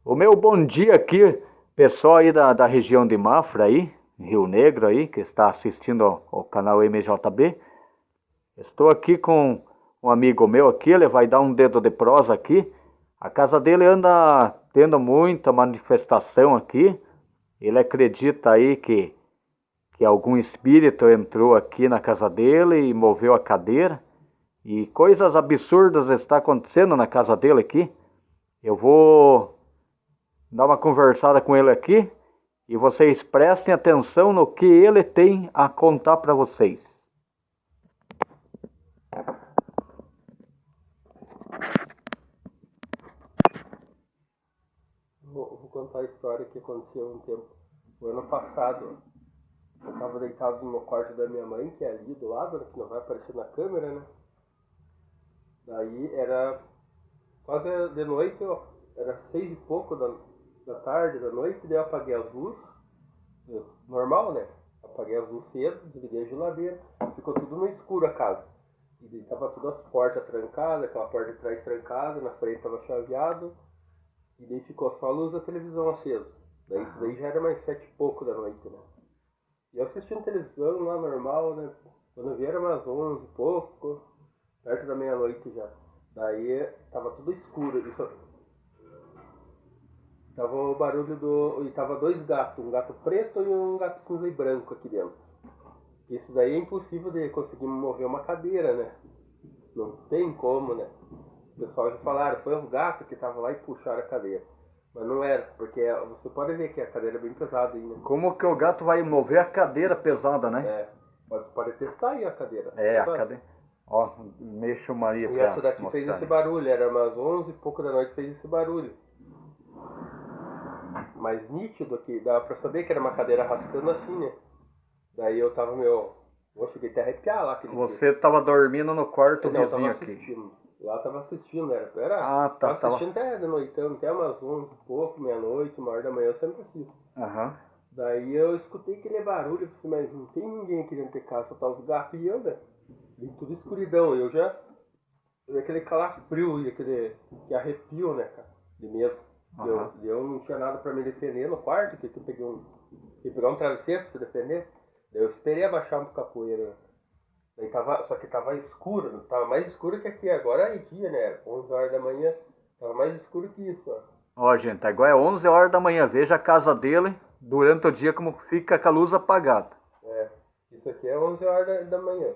O meu bom dia aqui, pessoal aí da região de Mafra aí, Rio Negro aí, que está assistindo ao canal MJB. Estou aqui com um amigo meu aqui, ele vai dar um dedo de prosa aqui. A casa dele anda tendo muita manifestação aqui. Ele acredita aí que algum espírito entrou aqui na casa dele e moveu a cadeira. E coisas absurdas estão acontecendo na casa dele aqui. Eu vou dar uma conversada com ele aqui e vocês prestem atenção no que ele tem a contar para vocês. Vou contar a história que aconteceu um tempo. O ano passado, eu estava deitado no quarto da minha mãe, que é ali do lado, né, que não vai aparecer na câmera, né? Daí era quase de noite, ó, era 6 e pouco da tarde, da noite, daí eu apaguei as luzes, normal, né? Apaguei as luzes cedo, desliguei a geladeira, ficou tudo no escuro a casa. E daí tava todas as portas trancadas, aquela porta de trás trancada, na frente tava chaveado, e daí ficou só a luz da televisão acesa. Daí isso daí já era mais 7 e pouco da noite, né? E eu assistindo televisão lá normal, né? Quando eu vi era umas 11 e pouco, perto da meia-noite já. Daí tava tudo escuro. Isso, tava o barulho do. E tava dois gatos, um gato preto e um gato cinza e branco aqui dentro. Isso daí é impossível de conseguir mover uma cadeira, né? Não tem como, né? O pessoal já falaram, foi os gatos que estavam lá e puxaram a cadeira. Mas não era, porque você pode ver que a cadeira é bem pesada aí, né? Como que o gato vai mover a cadeira pesada, né? É, pode testar aí a cadeira. É, a cadeira. Ó, mexa o Maria E pra essa daqui fez mostrar. esse barulho, era umas 11 e pouco da noite, fez esse barulho. Mais nítido aqui, dava pra saber que era uma cadeira arrastando assim, né? Daí eu tava meio... Eu cheguei até a arrepiar lá aquele dia. Você tava dormindo no quarto Não, eu tava vizinho aqui. assistindo. Lá eu tava assistindo, era Ah, tá, tava assistindo até de noitão, até umas 11 e pouco, meia-noite, 1 hora da manhã, eu sempre assisto. Aham. Daí eu escutei aquele barulho, mas não tem ninguém aqui dentro de casa, só tá os gatos e eu, né? Vim tudo escuridão, eu já... aquele calafrio e aquele que arrepio, né, cara, de medo. Eu não tinha nada pra me defender no quarto, que eu peguei ia pegar um travesseiro pra se defender. Daí eu esperei abaixar um capoeira, né? Daí só que tava escuro, tava mais escuro que aqui, agora é dia, né, 11 horas da manhã, tava mais escuro que isso, ó. Ó, gente, agora é 11 horas da manhã. Veja a casa dele durante o dia como fica com a luz apagada. É, isso aqui é 11 horas da manhã.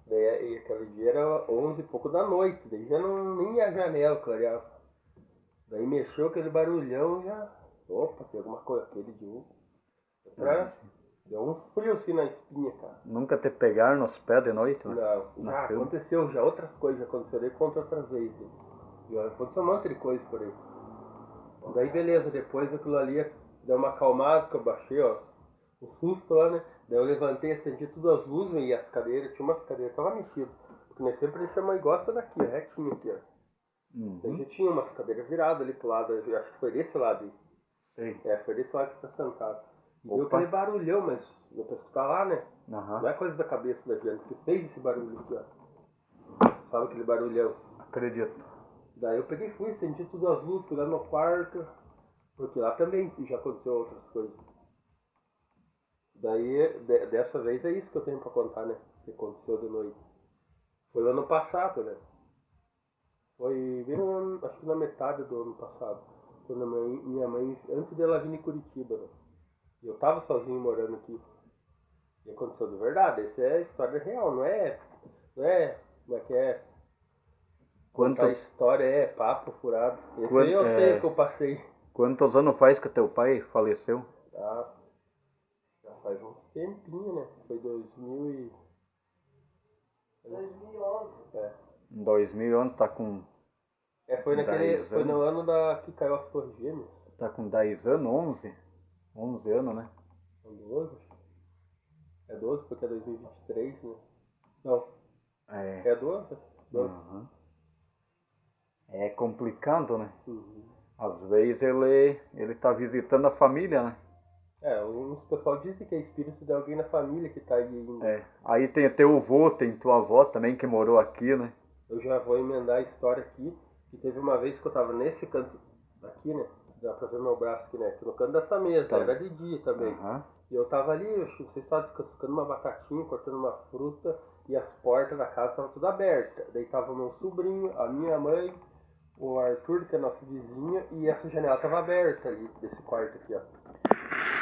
Daí aquele dia era 11 e pouco da noite, daí já não, nem a janela clareava. Daí mexeu aquele barulhão, já... Opa, tem alguma coisa, aquele de novo. Deu um frio assim na espinha, cara. Nunca te pegaram nos pés de noite, né? Não, já aconteceu, já outras coisas já aconteceram, daí conta outras vezes. Já aconteceu um monte de coisa por aí. Daí beleza, depois aquilo ali deu uma acalmada, que eu baixei, ó, o susto lá, né? Daí eu levantei, acendi todas as luzes e as cadeiras, tinha umas cadeiras, tava mexido. Porque nós sempre deixamos igual essa daqui, retinho aqui, ó. Daí já tinha umas cadeiras viradas ali pro lado, eu acho que foi desse lado aí. Sim. É, foi desse lado que você tá sentado. E deu aquele barulhão, mas não pra escutar lá, né? Não é coisa da cabeça da gente, que fez esse barulho aqui, ó. Sabe aquele barulhão? Acredito. Daí eu peguei e fui, acendi todas as luzes, fui lá no quarto, porque lá também já aconteceu outras coisas. Daí, dessa vez é isso que eu tenho pra contar, né? Que aconteceu de noite. Foi o ano passado, né? Foi bem no ano, acho que na metade do ano passado. Quando minha mãe, antes dela vir em Curitiba, né? E eu tava sozinho morando aqui. E aconteceu de verdade, essa é a história real, não é, como é que é? Contar a história é papo furado. Esse aí eu sei que eu passei. Quantos anos faz que teu pai faleceu? Ah, já faz uns tempinho, né? Foi 2011. É. Em 2011 tá com... Foi no ano que caiu as Torres Gêmeas. Tá com 10 anos, 11? 11 anos, né? São 12? É 12 porque é 2023, né? Não. É 12? 12. Uhum. É complicado, né? Uhum. Às vezes ele tá visitando a família, né? Uns pessoal dizem que é espírito de alguém na família que tá aí ainda. Aí tem teu avô, tem tua avó também que morou aqui, né? Eu já vou emendar a história aqui, que teve uma vez que eu tava nesse canto aqui, né? dá pra ver meu braço aqui, né? Aqui no canto dessa mesa, Tá. era de dia também. Aham. E eu tava ali, eu acho que vocês estavam descascando uma batatinha, cortando uma fruta, e as portas da casa estavam tudo abertas. Daí tava o meu sobrinho, a minha mãe, o Arthur, que é nosso vizinho, e essa janela tava aberta ali, desse quarto aqui, ó.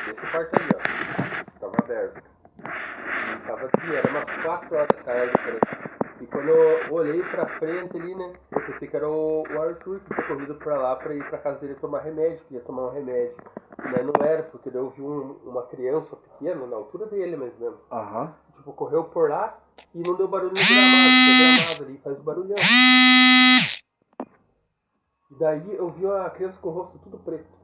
Desse quarto ali, ó. Tava aberto. E tava aqui, era umas 4 horas da tarde, cara. E quando eu olhei pra frente ali, né, eu pensei que era o Arthur que tinha corrido pra lá pra ir pra casa dele tomar remédio, queria tomar um remédio. Mas não era, porque daí eu vi uma criança pequena, na altura dele mais ou menos. Aham. Tipo, correu por lá e não deu barulho no gramado, porque o gramado ali faz barulhão. E daí eu vi a criança com o rosto tudo preto.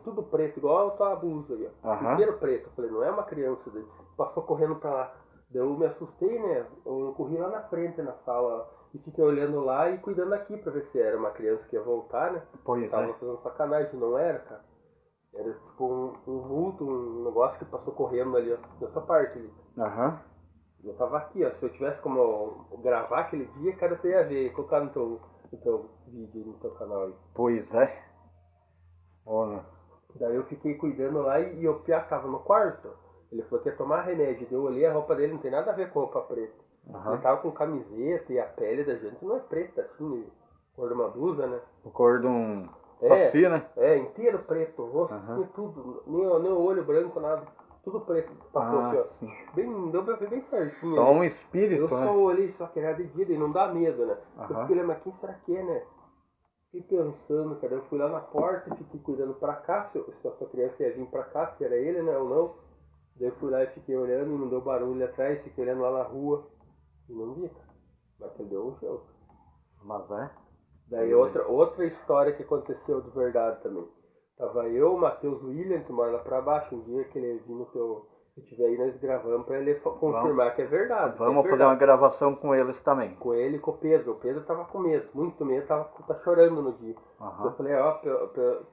Tudo preto, igual a tua blusa aí, ó. Aham. Inteiro preto. Eu falei, não é uma criança. Daí passou correndo pra lá. Daí eu me assustei, né? Eu corri lá na frente, na sala, e fiquei olhando lá e cuidando aqui pra ver se era uma criança que ia voltar, né? Pois Tava é. fazendo sacanagem, não era, cara. Era tipo um vulto, um negócio que passou correndo ali, ó, nessa parte ali. Aham. Eu tava aqui, ó. Se eu tivesse como gravar aquele dia, cara, você ia ver, colocar no teu vídeo, no teu canal aí. Pois é. Olha. Daí eu fiquei cuidando lá e o Piá tava no quarto. Ele falou que ia tomar remédio. Daí eu olhei a roupa dele, não tem nada a ver com roupa preta. Aham. Ele tava com camiseta e a pele da gente não é preta assim, cor de uma blusa, né? O cor de um É. saci, né? É, inteiro preto, o rosto Aham. assim, tudo, nem o olho branco, nada. Tudo preto. Passou assim, ó. Sim. Bem, deu pra ver bem certinho. Só ali. um Eu espírito, só né? olhei, só que era de dia, e não dá medo, né? Eu Aham. fiquei olhando, mas quem será que é, né? Fiquei pensando, cara. Eu fui lá na porta e fiquei cuidando pra cá, se essa criança ia vir pra cá, se era ele, né, ou não. Daí eu fui lá e fiquei olhando e não deu barulho ali atrás, fiquei olhando lá na rua e não vi, cara. Mas que deu um jogo. Mas é. Daí outra história que aconteceu de verdade também. Tava eu, o Matheus William, que mora lá pra baixo, um dia que ele viu no teu. Se tiver aí, nós gravamos pra ele confirmar que é verdade. Vamos é fazer uma gravação com eles também. Com ele e com o Pedro. O Pedro tava com medo, muito medo, tá chorando no dia. Aham. Eu falei, ó,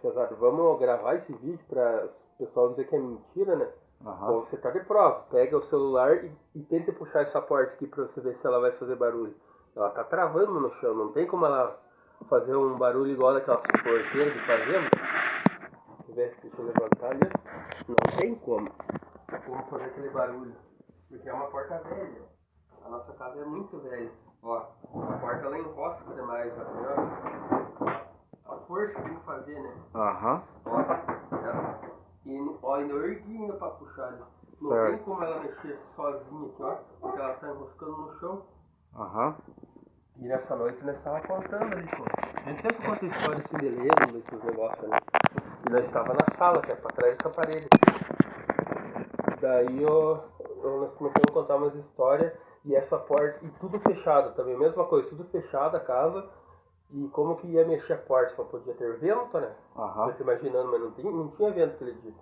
pesado, vamos gravar esse vídeo pra o pessoal dizer que é mentira, né? Aham. Bom, você tá de prova. Pega o celular e tenta puxar essa porta aqui pra você ver se ela vai fazer barulho. Ela tá travando no chão, não tem como ela fazer um barulho igual daquelas porteiras de fazenda. Deixa eu levantar ali. Não tem como fazer aquele barulho. Porque é uma porta velha. A nossa casa é muito velha. Ó, a porta ela enrosca demais. Ó. A força que tem que fazer, né? Aham. Ó, ainda eu ergui ainda pra puxar ali. Não Certo. tem como ela mexer sozinha aqui, ó. Porque ela tá enroscando no chão. Aham. E nessa noite nós estávamos contando ali, pô. A gente sempre conta história assim de lendo, desses negócios, né? E nós estávamos na sala, que é pra trás dessa parede. Daí nós começamos a contar umas histórias e essa porta, e tudo fechado também, mesma coisa, tudo fechado a casa. E como que ia mexer a porta? Só podia ter vento, né? Aham. Eu tô imaginando, mas não tinha vento aquele dia.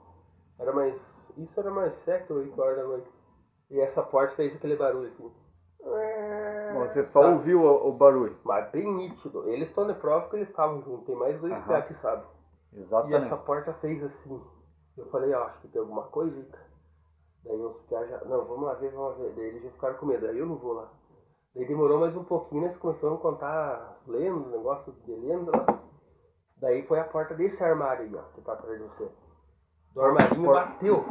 Isso era mais 7 ou 8 horas da noite. E essa porta fez aquele barulho assim. Você só ouviu o barulho. Mas bem nítido. Eles estão de prova que eles estavam juntos. Tem mais 2 pés que sabem. E Exatamente. essa porta fez assim. Eu falei, acho que tem alguma coisa aí, cara. Daí os pés já... Não, vamos lá ver. Daí eles já ficaram com medo. Aí eu não vou lá. Daí demorou mais um pouquinho, nós começamos a contar lendas, negócio de lenda lá. Daí foi a porta desse armário aí, ó, que tá atrás de você. Do armarinho bateu.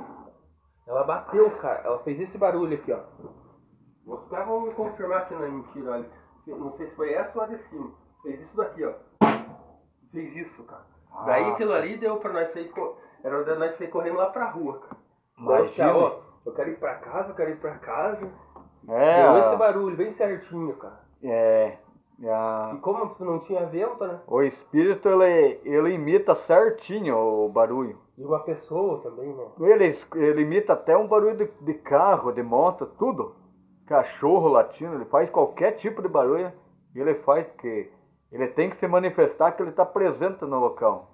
Ela bateu, cara. Ela fez esse barulho aqui, ó. Os caras vão me confirmar que não é mentira, olha. Não sei se foi essa ou a de cima. Fez isso daqui, ó. Fez isso, cara. Daí aquilo ali deu pra nós sair, era nós sair correndo lá pra rua, cara. Imagina. Ó, eu quero ir pra casa. É. Deu esse barulho bem certinho, cara. E como não tinha vento, né? O espírito, ele imita certinho o barulho. E uma pessoa também, né? Ele imita até um barulho de carro, de moto, tudo. Cachorro latindo, ele faz qualquer tipo de barulho. Ele faz, porque ele tem que se manifestar que ele está presente no local.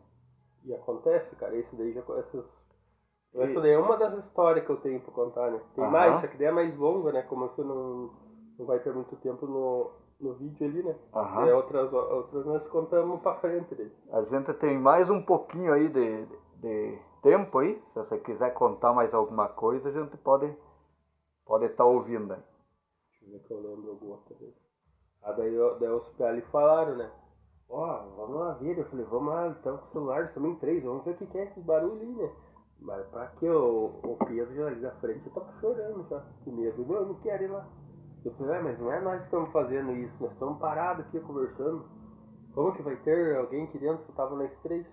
E acontece, cara. Esse daí essa daí é uma das histórias que eu tenho pra contar, né? Tem mais, essa que daí é mais longa, né? Como você não vai ter muito tempo no vídeo ali, né? Aham. E outras nós contamos pra frente dele. A gente tem mais um pouquinho aí de tempo aí. Se você quiser contar mais alguma coisa, a gente pode estar ouvindo aí. Deixa eu ver que eu lembro alguma coisa. Daí os pés ali falaram, né? Ó, vamos lá ver. Eu falei, vamos lá, então com o celular, também três, vamos ver o que que é esse barulho aí, né? Mas pra que o Pedro já ali da frente, eu tava chorando já, de medo. Não, eu não quero ir lá. Eu falei, mas não é nós que estamos fazendo isso, nós estamos parados aqui conversando. Como que vai ter alguém aqui dentro? Só tava nós três.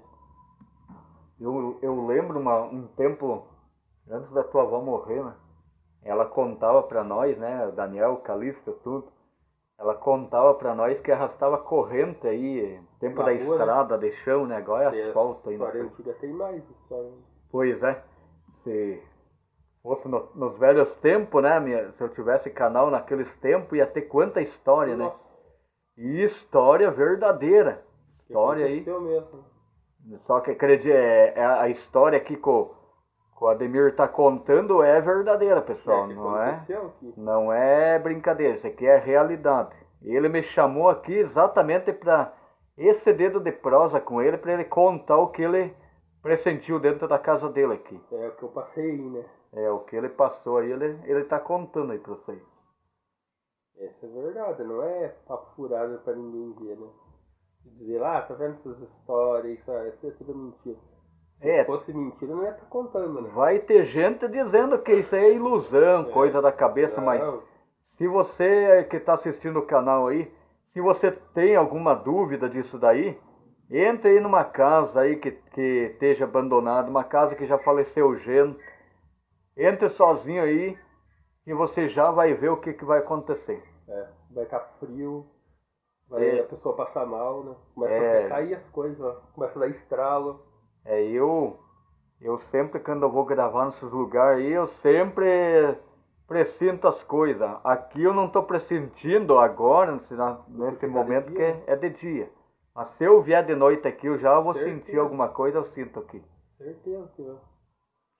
Eu lembro um tempo antes da tua avó morrer, né? Ela contava pra nós, né? O Daniel, o Calixto, tudo. Ela contava pra nós que arrastava corrente aí, tempo Na da rua, né? estrada, de chão, né? Agora é E a asfalto aí. história antiga tem mais história. Pois é. Se fosse nos velhos tempos, né? Se eu tivesse canal naqueles tempos, ia ter quanta história, né? Nossa, E história verdadeira. que História aí. aconteceu mesmo. Só que acredite, é a história aqui que o Ademir tá contando é verdadeira, pessoal. Que Não é? aconteceu aqui. Não é brincadeira, isso aqui é realidade. Ele me chamou aqui exatamente para esse dedo de prosa com ele, para ele contar o que ele pressentiu dentro da casa dele aqui. É o que eu passei aí, né? É, o que ele passou aí, ele tá contando aí para vocês. Essa é verdade, não é papo furado pra ninguém ver, né? Dizer lá, tá vendo essas histórias, isso é tudo mentira. Se fosse mentira, não ia estar contando, né? Vai ter gente dizendo que isso aí é ilusão, coisa da cabeça, Não. mas se você que está assistindo o canal aí, se você tem alguma dúvida disso daí, entre aí numa casa aí que esteja abandonada, uma casa que já faleceu gente. Entre sozinho aí e você já vai ver o que vai acontecer. Vai estar frio, vai a pessoa passar mal, né? Começa a cair as coisas, ó. Começa a dar estralo. Eu sempre, quando eu vou gravar nesses lugares aí, eu sempre pressinto as coisas. Aqui eu não estou pressentindo agora, nesse momento, que é de dia. Mas se eu vier de noite aqui, eu já vou sentir alguma coisa, eu sinto aqui. Certeza que vai.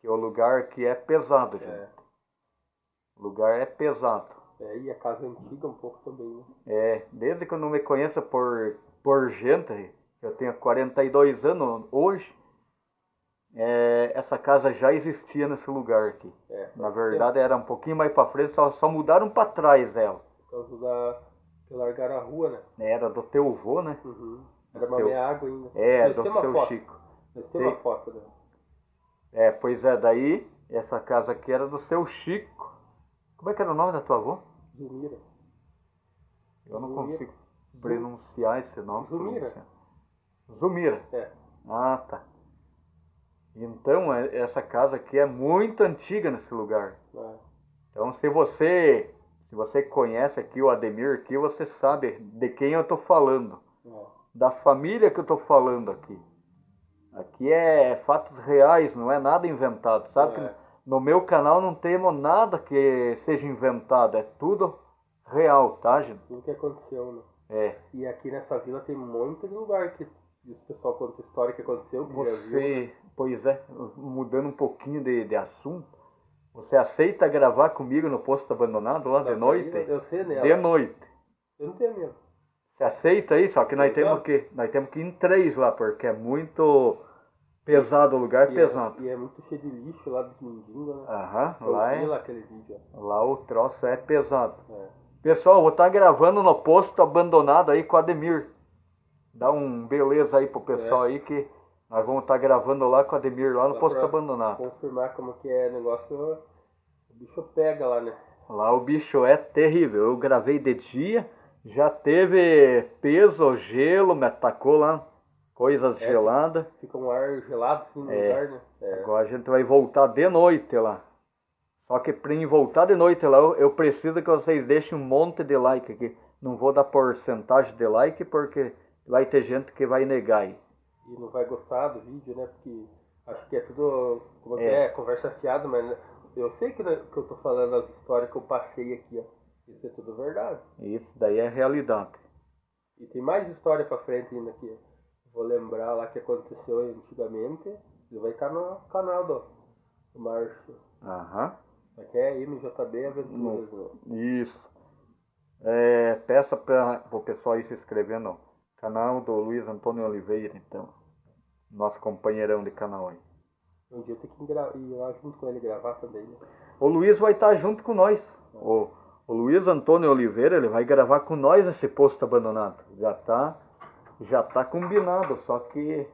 Que o lugar aqui é pesado, gente. O lugar é pesado. E a casa antiga um pouco também, né? Desde que eu não me conheça por gente, eu tenho 42 anos hoje, essa casa já existia nesse lugar aqui. Na verdade era um pouquinho mais para frente, só mudaram para trás ela. Por causa que largaram a rua, né? Era do teu avô, né? Uhum. Era uma meia água ainda. Do seu Chico. Tem uma foto dela. Pois é, daí essa casa aqui era do seu Chico. Como é que era o nome da tua avó? Zumira. Eu não consigo pronunciar esse nome. Zumira. Zumira. Ah, tá. Então, essa casa aqui é muito antiga nesse lugar. Então, se você conhece aqui o Ademir aqui, você sabe de quem eu estou falando. Da família que eu estou falando aqui. Aqui é fatos reais, não é nada inventado. Sabe que no meu canal não temos nada que seja inventado. É tudo real, tá, gente? Tudo que aconteceu, né? E aqui nessa vila tem muito lugar que o pessoal conta história que aconteceu. Pois é, mudando um pouquinho de assunto, você aceita gravar comigo no posto abandonado lá de noite? Eu sei nela. De noite. Eu não tenho medo. Você aceita aí? Só que nós temos que ir em 3 lá, porque é muito pesado, o lugar é pesado. E é muito cheio de lixo lá dos mendigos, né? Aham, lá aquele vídeo. Lá o troço é pesado. Pessoal, eu vou estar gravando no posto abandonado aí com o Ademir. Dá um beleza aí pro pessoal aí que nós vamos estar gravando lá com o Ademir, lá no posto abandonado. Confirmar como que é o negócio, o bicho pega lá, né? Lá o bicho é terrível. Eu gravei de dia, já teve peso, gelo, me atacou lá, coisas geladas. Fica um ar gelado assim no lugar, né? Agora a gente vai voltar de noite lá. Só que para voltar de noite lá, eu preciso que vocês deixem um monte de like aqui. Não vou dar porcentagem de like porque vai ter gente que vai negar aí. E não vai gostar do vídeo, né? Porque acho que é tudo, conversa fiada, mas eu sei que eu tô falando as histórias que eu passei aqui, ó. Isso é tudo verdade. Isso daí é realidade. E tem mais história pra frente ainda aqui. Vou lembrar lá que aconteceu antigamente. Ele vai estar no canal do Márcio. Aham. Aqui é MJB Aventuras. Isso. Peça para o pessoal aí se inscrever no canal do Luiz Antônio Oliveira, então. Nosso companheirão de canal aí. Um dia eu tenho que ir lá junto com ele gravar também, né? O Luiz vai estar junto com nós. O Luiz Antônio Oliveira, ele vai gravar com nós esse posto abandonado. Já tá Já tá combinado, só que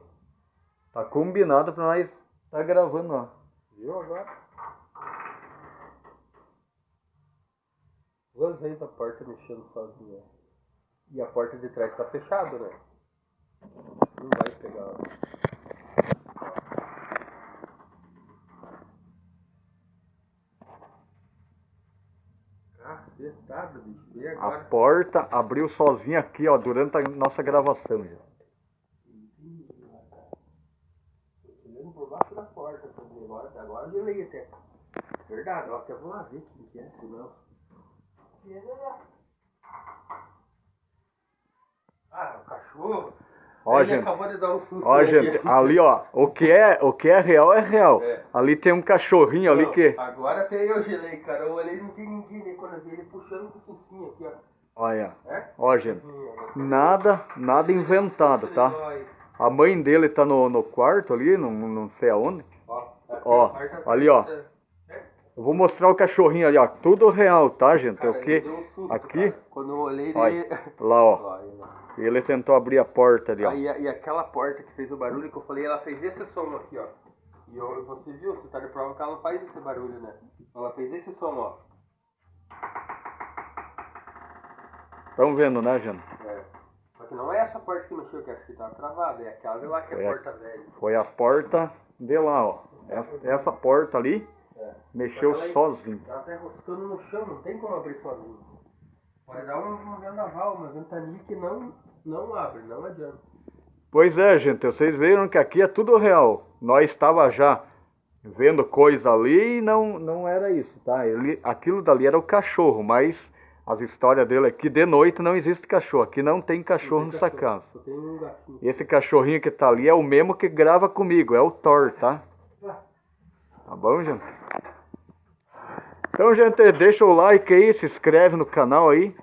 tá combinado pra nós tá gravando, ó. Viu agora? Duas vezes a porta mexendo sozinha. E a porta de trás tá fechada, né? Não vai pegar. Cacetada, bicho. E A agora? porta abriu sozinha aqui, ó, durante a nossa gravação, já. Olhando por baixo da porta também. Agora eu gelei até. Verdade, ó, até vou lá ver quem que é, senão. Ah, o cachorro. Ó, Ele gente. acabou de dar um susto. Ó, gente, ali, ó, o que é real é real. É. Ali tem um cachorrinho ali Não, que... agora até eu gelei, cara. Eu olhei e não tem ninguém, né? Quando eu vi ele puxando com o focinho aqui, ó. Olha, É? ó, gente, nada inventado, tá? A mãe dele tá no quarto ali, não sei aonde. Ó, aqui, Ó, ali, ó. Eu vou mostrar o cachorrinho ali, ó. Tudo real, tá, gente? Cara, O que? ele deu um susto, Aqui, cara. Quando eu olhei ele. olha, lá, ó. Olha lá. Ele tentou abrir a porta ali, ó. E aquela porta que fez o barulho que eu falei, ela fez esse som aqui, ó. E você viu, você tá de prova que ela não faz esse barulho, né? Ela fez esse som, ó. Estão vendo, né, gente? É. Só que não é essa porta que mexeu, que essa que tá travada, é aquela de lá que é a porta velha. Foi a porta de lá, ó. Essa porta ali É. mexeu Só que ela- sozinho. Ela tá enroscando no chão, não tem como abrir sozinho. Pode dar um vendaval, uma ventania que não abre, não adianta. Pois é, gente, vocês viram que aqui é tudo real. Nós estava já vendo coisa ali e não era isso, tá? Aquilo dali era o cachorro, mas as histórias dele aqui de noite não existe cachorro. Aqui não tem cachorro nessa casa. Só tem um gatinho. Esse cachorrinho que tá ali é o mesmo que grava comigo, é o Thor, tá? Tá bom, gente? Então, gente, deixa o like aí, se inscreve no canal aí.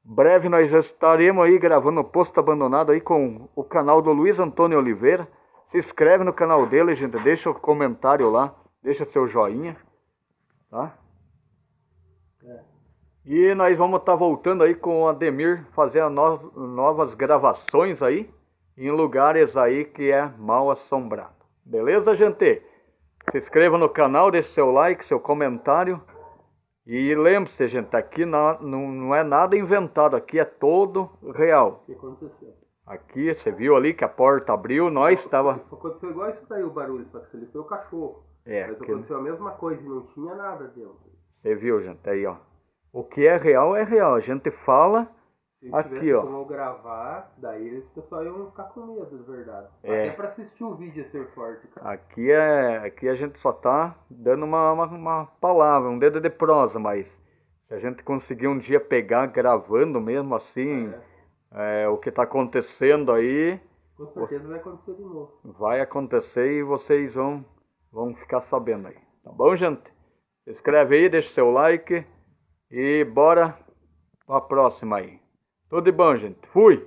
Breve nós estaremos aí gravando um posto abandonado aí com o canal do Luiz Antônio Oliveira. Se inscreve no canal dele, gente, deixa o comentário lá, deixa seu joinha, tá? É. E nós vamos estar voltando aí com o Ademir, fazendo novas gravações aí, em lugares aí que é mal assombrado. Beleza, gente? Se inscreva no canal, deixe seu like, seu comentário. E lembre-se, gente, aqui não é nada inventado, aqui é todo real. O que aconteceu? Aqui, você viu ali que a porta abriu, nós estava... Aconteceu igual isso daí o barulho, só que ele foi o cachorro. É, Mas que- aconteceu a mesma coisa e não tinha nada dentro. Você viu, gente, aí, ó. O que é real, a gente fala Se aqui, tivesse ó. como gravar, daí eles pessoal iam ficar com medo, de verdade. É. Até pra assistir o vídeo ia ser forte, cara. Aqui a gente só tá dando uma palavra, um dedo de prosa, mas se a gente conseguir um dia pegar gravando mesmo assim, o que tá acontecendo aí, Com certeza vai acontecer de novo. vai acontecer e vocês vão ficar sabendo aí. Tá bom, gente? Se inscreve aí, deixa seu like e bora pra próxima aí. Tudo de bom, gente. Fui!